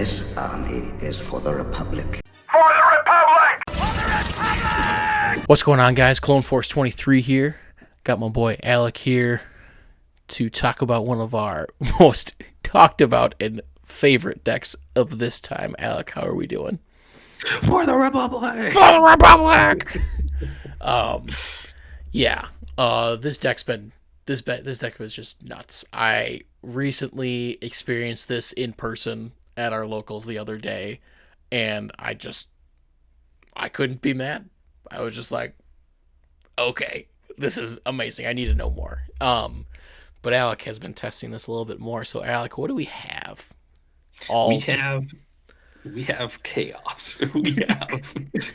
This army is for the Republic. For the Republic! For the Republic! What's going on, guys? Clone Force 23 here. Got my boy Alec here to talk about one of our most talked about and favorite decks of this time. Alec, how are we doing? For the Republic! For the Republic! This deck was just nuts. I recently experienced this in person at our locals the other day, and I couldn't be mad. I was just like, okay, this is amazing. I need to know more. But Alec has been testing this a little bit more. So Alec, what do we have? We have chaos. We have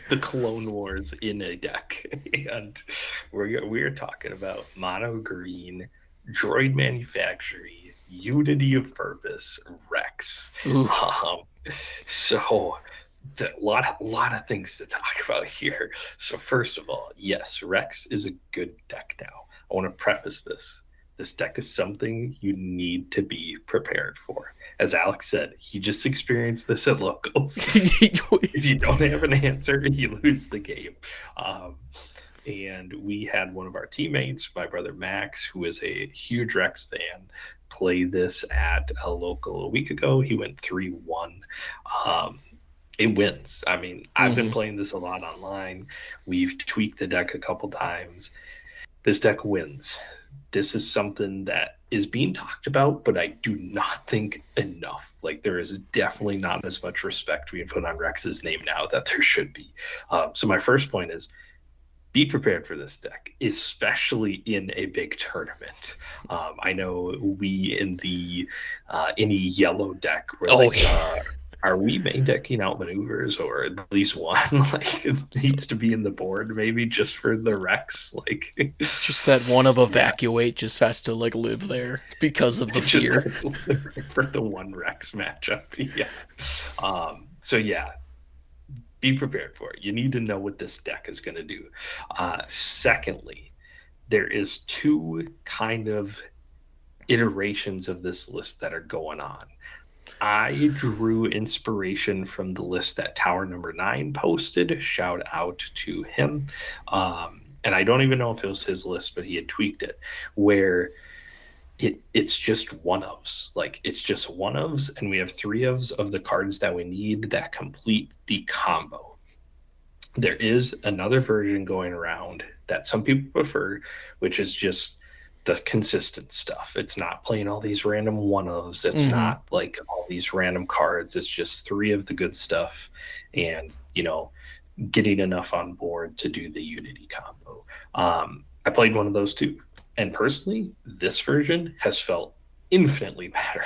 the Clone Wars in a deck, and we're talking about mono green, droid manufacturing, unity of purpose, Rex. So a lot of things to talk about here. So first of all, yes, Rex is a good deck now. I want to preface this. This deck is something you need to be prepared for. As Alex said, he just experienced this at locals. If you don't have an answer, you lose the game. And we had one of our teammates, my brother Max, who is a huge Rex fan, play this at a local a week ago. He went 3-1. It wins. I mean, I've been playing this a lot online. We've tweaked the deck a couple times. This deck wins. This is something that is being talked about, but I do not think enough. Like, there is definitely not as much respect being put on Rex's name now that there should be. So my first point is, be prepared for this deck, especially in a big tournament. I know we in the any yellow deck were are we main decking out maneuvers, or at least one like it needs to be in the board maybe just for the Rex, like just that one of evacuate just has to like live there because of the fear for the one Rex matchup. So be prepared for it. You need to know what this deck is going to do. Secondly, there is two kind of iterations of this list that are going on. I drew inspiration from the list that Tower Number 9 posted. Shout out to him. And I don't even know if it was his list, but he had tweaked it, where it's just one-ofs. Like, it's just one-ofs, and we have 3-ofs of the cards that we need that complete the combo. There is another version going around that some people prefer, which is just the consistent stuff. It's not playing all these random one-ofs. It's not like all these random cards. It's just 3 of the good stuff and, getting enough on board to do the Unity combo. I played one of those too. And personally, this version has felt infinitely better.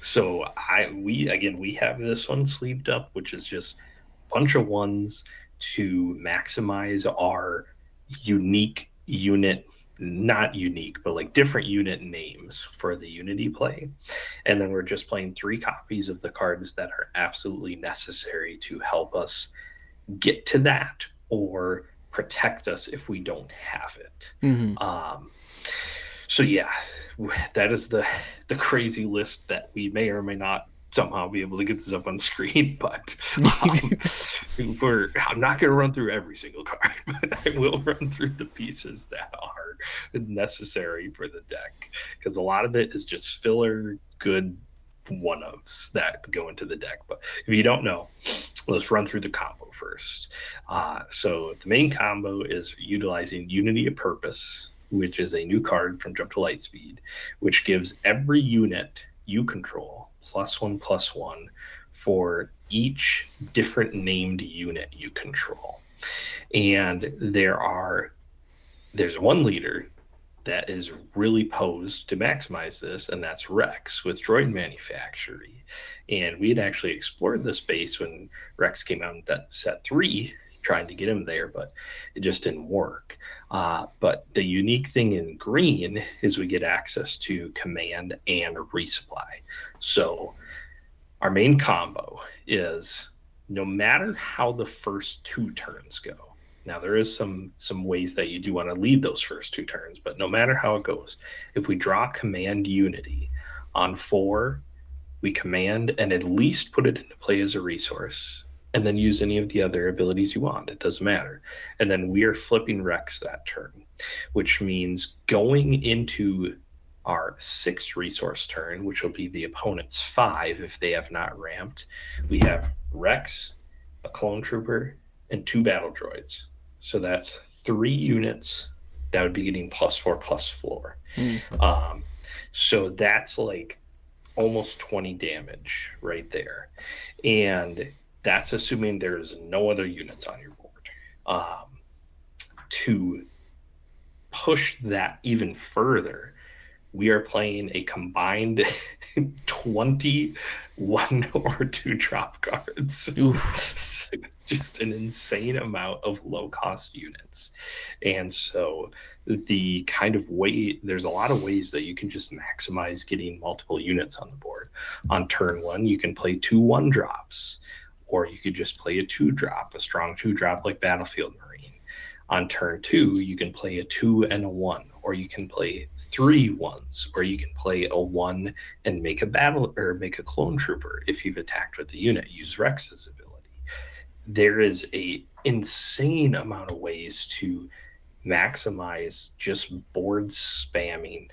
So we have this one sleeved up, which is just a bunch of ones to maximize our unique unit, not unique, but like different unit names for the Unity play. And then we're just playing 3 copies of the cards that are absolutely necessary to help us get to that or protect us if we don't have it. That is the crazy list that we may or may not somehow be able to get this up on screen, but I'm not going to run through every single card, but I will run through the pieces that are necessary for the deck, because a lot of it is just filler good one-ofs that go into the deck. But if you don't know, let's run through the combo first. So the main combo is utilizing Unity of Purpose, which is a new card from Jump to Lightspeed, which gives every unit you control +1/+1 for each different named unit you control. And there's one leader that is really posed to maximize this, and that's Rex with droid manufacturing. And we had actually explored this base when Rex came out in that set 3, trying to get him there, but it just didn't work. But the unique thing in green is we get access to command and resupply. So our main combo is, no matter how the first 2 turns go, now there is some ways that you do want to lead those first 2 turns, but no matter how it goes, if we draw command Unity on 4, we command and at least put it into play as a resource, and then use any of the other abilities you want. It doesn't matter. And then we are flipping Rex that turn, which means going into our 6th resource turn, which will be the opponent's 5 if they have not ramped, we have Rex, a clone trooper, and 2 battle droids. So that's 3 units that would be getting +4/+4. So that's like almost 20 damage right there. And that's assuming there's no other units on your board. To push that even further, we are playing a combined 20 1 or 2 drop cards. So just an insane amount of low cost units. And so the kind of way, there's a lot of ways that you can just maximize getting multiple units on the board. On turn 1, you can play 2 1-drops, or you could just play a 2-drop, a strong 2-drop like Battlefield Marine. On turn 2, you can play a 2 and a 1, or you can play 3 1s, or you can play a 1 and make a battle or make a clone trooper if you've attacked with the unit. Use Rex's ability. There is a insane amount of ways to maximize just board spamming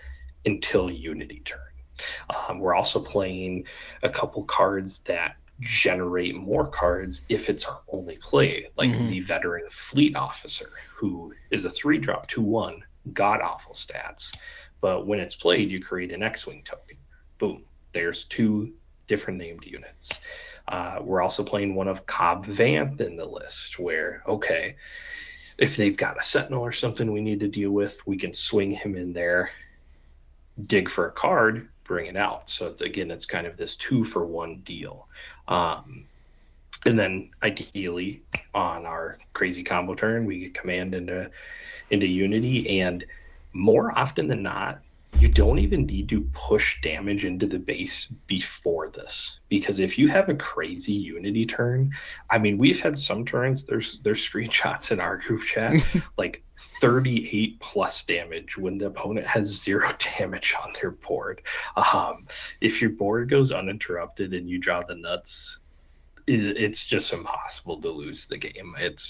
until Unity turn. We're also playing a couple cards that generate more cards if it's our only play, like the Veteran Fleet Officer, who is a 3-drop 2/1, god awful stats, but when it's played, you create an X-Wing token. Boom, there's 2 different named units. We're also playing one of Cobb Vanth in the list, where, okay, if they've got a Sentinel or something we need to deal with, we can swing him in there, dig for a card, bring it out. So again, it's kind of this 2-for-1 deal. And then ideally on our crazy combo turn, we get command into Unity, and more often than not, you don't even need to push damage into the base before this, because if you have a crazy Unity turn, I mean, we've had some turns, there's screenshots in our group chat, like 38 plus damage when the opponent has 0 damage on their board. If your board goes uninterrupted and you draw the nuts, it's just impossible to lose the game. It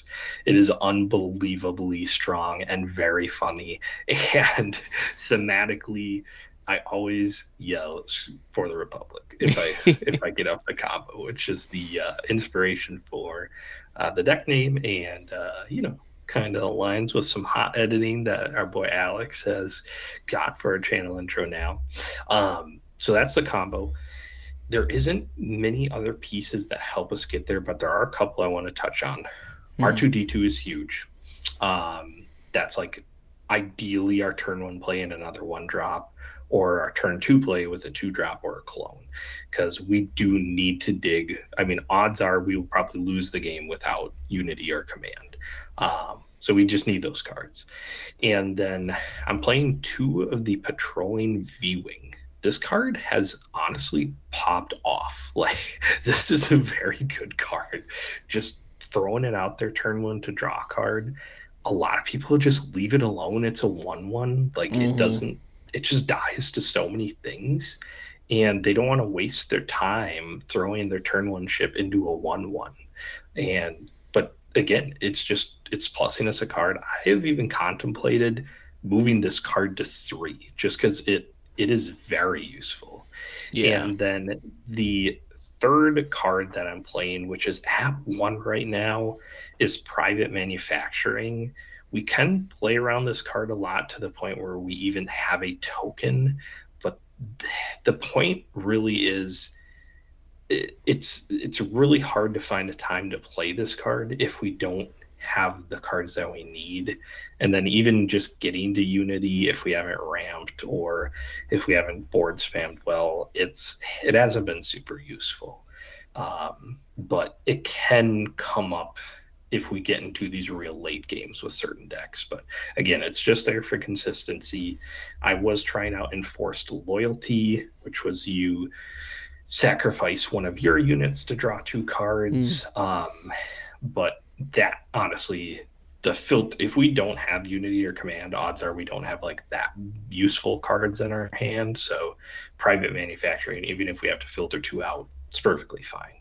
is unbelievably strong and very funny, and thematically I always yell for the Republic if I get up the combo, which is the inspiration for the deck name, and kind of aligns with some hot editing that our boy Alex has got for our channel intro now. So that's the combo. There isn't many other pieces that help us get there, but there are a couple I want to touch on. R2-D2 is huge. That's like ideally our turn 1 play in another 1-drop, or our turn 2 play with a 2-drop or a clone, because we do need to dig. I mean, odds are we will probably lose the game without Unity or Command. So we just need those cards. And then I'm playing 2 of the Patrolling V-Wing. This card has honestly popped off. Like, this is a very good card. Just throwing it out there turn 1 to draw a card. A lot of people just leave it alone. It's a 1/1. Like, it just dies to so many things. And they don't want to waste their time throwing their turn 1 ship into a 1/1. But again, it's plussing us a card. I have even contemplated moving this card to 3, just because it is very useful. Yeah. And then the third card that I'm playing, which is at 1 right now, is Private Manufacturing. We can play around this card a lot to the point where we even have a token, but the point really is it's really hard to find a time to play this card if we don't have the cards that we need. And then even just getting to Unity, if we haven't ramped or if we haven't board spammed well, it hasn't been super useful. But it can come up if we get into these real late games with certain decks. But again, it's just there for consistency. I was trying out Enforced Loyalty, which was you sacrifice one of your units to draw 2 cards. But that honestly if we don't have Unity or Command, odds are we don't have like that useful cards in our hand. So private manufacturing, even if we have to filter 2 out, it's perfectly fine.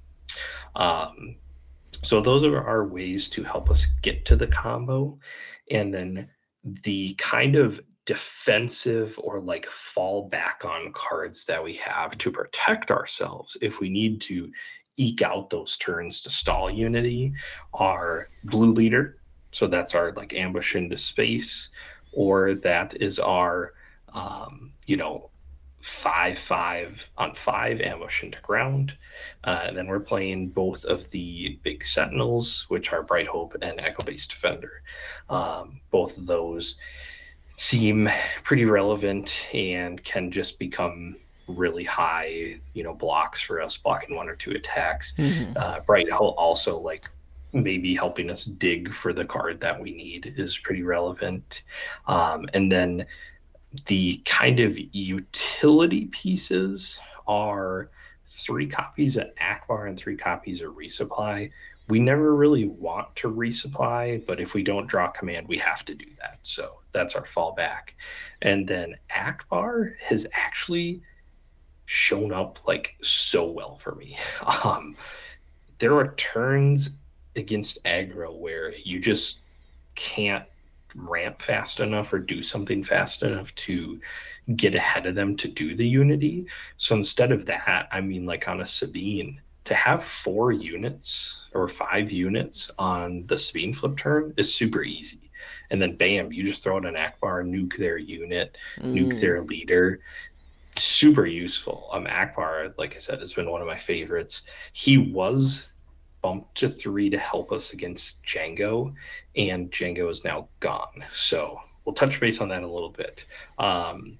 So those are our ways to help us get to the combo. And then the kind of defensive or like fall back on cards that we have to protect ourselves if we need to eke out those turns to stall Unity are Blue Leader. So that's our like ambush into space, or that is our, 5/5 on 5 ambush into ground. And then we're playing both of the big sentinels, which are Bright Hope and Echo Base Defender. Both of those seem pretty relevant and can just become really high, blocks for us, blocking 1 or 2 attacks. Bright Hope also like maybe helping us dig for the card that we need is pretty relevant. And then the kind of utility pieces are 3 copies of Akbar and 3 copies of Resupply. We never really want to resupply, but if we don't draw command, we have to do that. So that's our fallback. And then Akbar has actually shown up like so well for me. There are turns against aggro where you just can't ramp fast enough or do something fast enough to get ahead of them to do the Unity. So instead of that, I mean, like on a Sabine, to have 4 units or 5 units on the Sabine flip turn is super easy. And then bam, you just throw out an Akbar, nuke their unit, nuke their leader. Super useful. Akbar, like I said, has been one of my favorites. He was bumped to 3 to help us against Jango, and Jango is now gone. So we'll touch base on that a little bit. And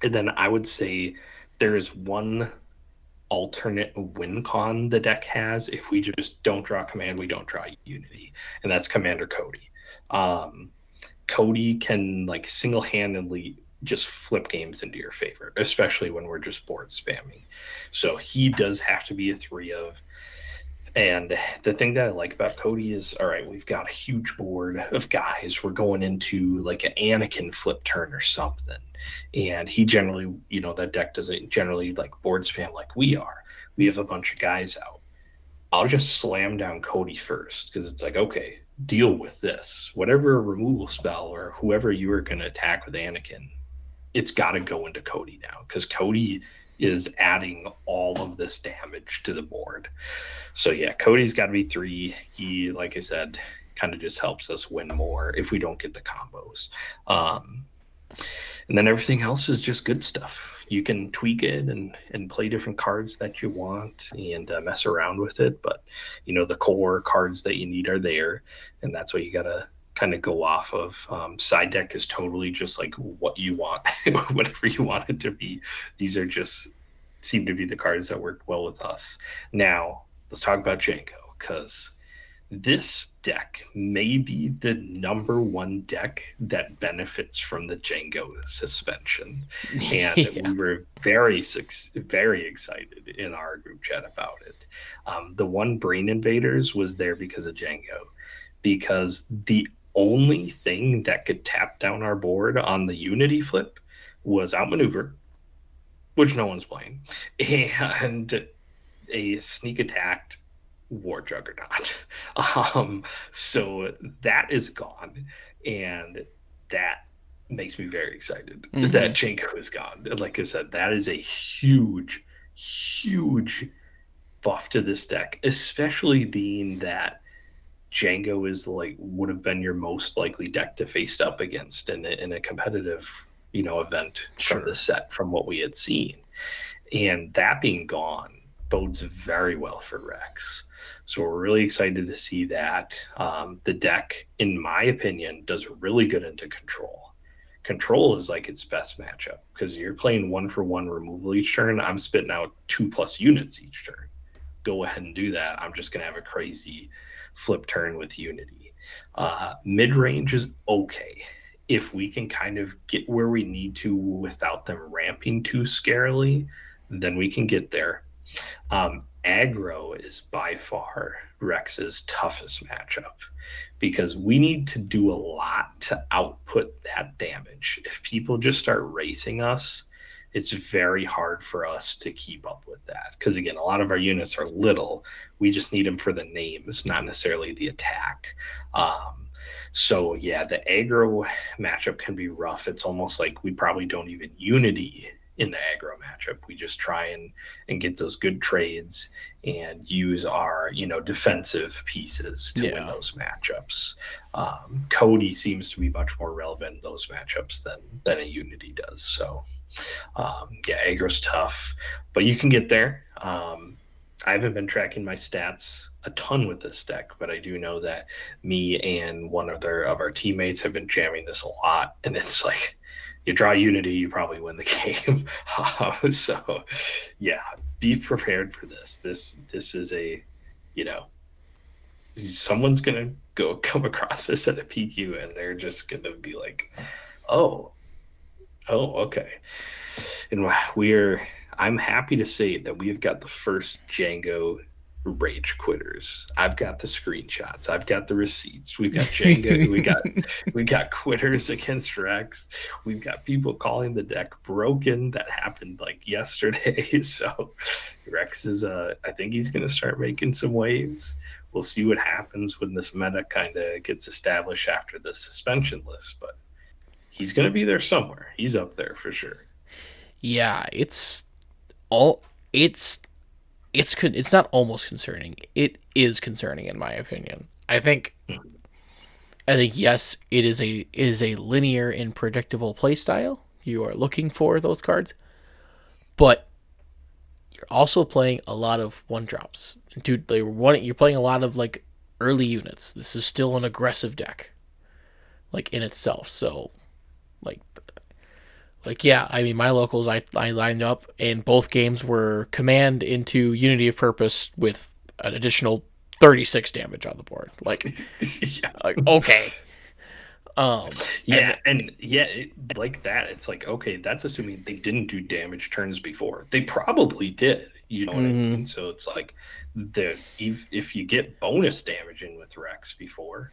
then I would say there is one alternate win con the deck has if we just don't draw command, we don't draw Unity, and that's Commander Cody. Cody can like single-handedly just flip games into your favor, especially when we're just board spamming. So he does have to be a 3 of. And the thing that I like about Cody is, all right, we've got a huge board of guys. We're going into like an Anakin flip turn or something. And he generally, that deck doesn't generally like board spam like we are. We have a bunch of guys out. I'll just slam down Cody first because it's like, okay, deal with this. Whatever removal spell or whoever you are going to attack with Anakin, it's got to go into Cody now because Cody is adding all of this damage to the board. So yeah, Cody's got to be 3. He, like I said, kind of just helps us win more if we don't get the combos. And then everything else is just good stuff. You can tweak it and play different cards that you want and mess around with it. But, the core cards that you need are there. And that's what you got to kind of go off of. Side deck is totally just like what you want, whatever you want it to be. These are just seem to be the cards that work well with us. Now, let's talk about Jango, because this deck may be the number 1 deck that benefits from the Jango suspension. And we were very, very excited in our group chat about it. The one Brain Invaders was there because of Jango, because the only thing that could tap down our board on the Unity flip was Outmaneuver, which no one's playing, and a sneak attacked War Juggernaut. So that is gone, and that makes me very excited that Jango is gone. And like I said, that is a huge, huge buff to this deck, especially being that Jango is like would have been your most likely deck to face up against in a competitive event from the set from what we had seen. And that being gone bodes very well for Rex. So we're really excited to see that. The deck, in my opinion, does really good into control. Control is like its best matchup because you're playing 1-for-1 removal each turn. I'm spitting out 2+ units each turn. Go ahead and do that. I'm just going to have a crazy flip turn with Unity. Mid-range is okay. If we can kind of get where we need to without them ramping too scarily, then we can get there. aggro is by far Rex's toughest matchup because we need to do a lot to output that damage. If people just start racing us, it's very hard for us to keep up with that. Because again, a lot of our units are little. We just need them for the names, not necessarily the attack. So yeah, the aggro matchup can be rough. It's almost like we probably don't even unity in the aggro matchup. We just try and get those good trades and use our, defensive pieces to win those matchups. Cody seems to be much more relevant in those matchups than a unity does. So aggro's tough, but you can get there. I haven't been tracking my stats a ton with this deck, but I do know that me and one other of our teammates have been jamming this a lot, and it's like you draw unity, you probably win the game. So yeah, be prepared for this. This is a, someone's gonna come across this at a PQ and they're just gonna be like, oh, okay. And I'm happy to say that we've got the first Jango rage quitters. I've got the screenshots. I've got the receipts. We've got Jango. we got quitters against Rex. We've got people calling the deck broken. That happened like yesterday. So Rex is I think he's gonna start making some waves. We'll see what happens when this meta kind of gets established after the suspension list, but he's gonna be there somewhere. He's up there for sure. Yeah, it's not almost concerning. It is concerning in my opinion. I think yes, it is a linear and predictable playstyle. You are looking for those cards, but you're also playing a lot of one drops. Dude, you're playing a lot of like early units. This is still an aggressive deck, like in itself. So, yeah, I mean, my locals, I lined up, and both games were command into Unity of Purpose with an additional 36 damage on the board. Okay. Like that. It's like, okay, that's assuming they didn't do damage turns before. They probably did. You know what I mean? So it's like, if you get bonus damage in with Rex before,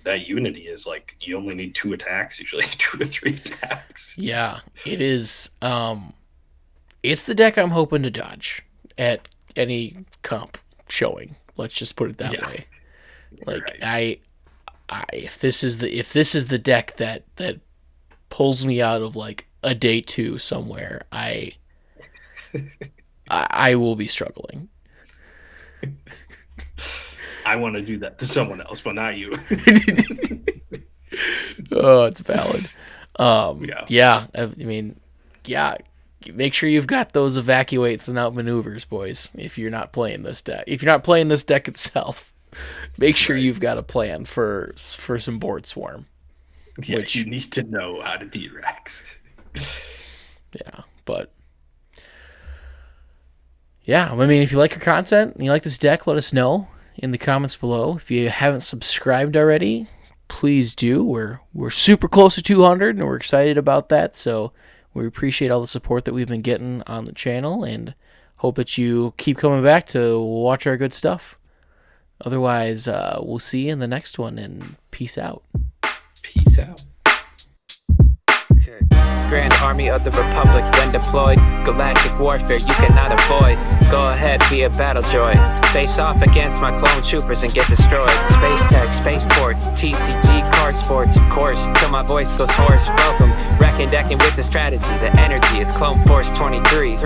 that unity is like you only need 2 attacks, usually 2 to 3 attacks. Yeah, it is. It's the deck I'm hoping to dodge at any comp showing. Let's just put it that way. Like right. If this is the deck that pulls me out of like a day 2 somewhere, I will be struggling. I want to do that to someone else, but not you. Oh, it's valid. Yeah. I mean, yeah. Make sure you've got those evacuates and outmaneuvers, boys. If you're not playing this deck, itself, make sure you've got a plan for some board swarm. Yeah, you need to know how to beat Rex. Yeah, but. Yeah, I mean, if you like our content and you like this deck, let us know in the comments below. If you haven't subscribed already, please do. We're super close to 200, and we're excited about that. So we appreciate all the support that we've been getting on the channel, and hope that you keep coming back to watch our good stuff. Otherwise, we'll see you in the next one, and peace out. Peace out. Grand Army of the Republic when deployed. Galactic warfare you cannot avoid. Go ahead, be a battle droid. Face off against my clone troopers and get destroyed. Space tech, spaceports, TCG, card sports, of course, till my voice goes hoarse. Welcome, decking with the strategy, the energy. It's Clone Force 23.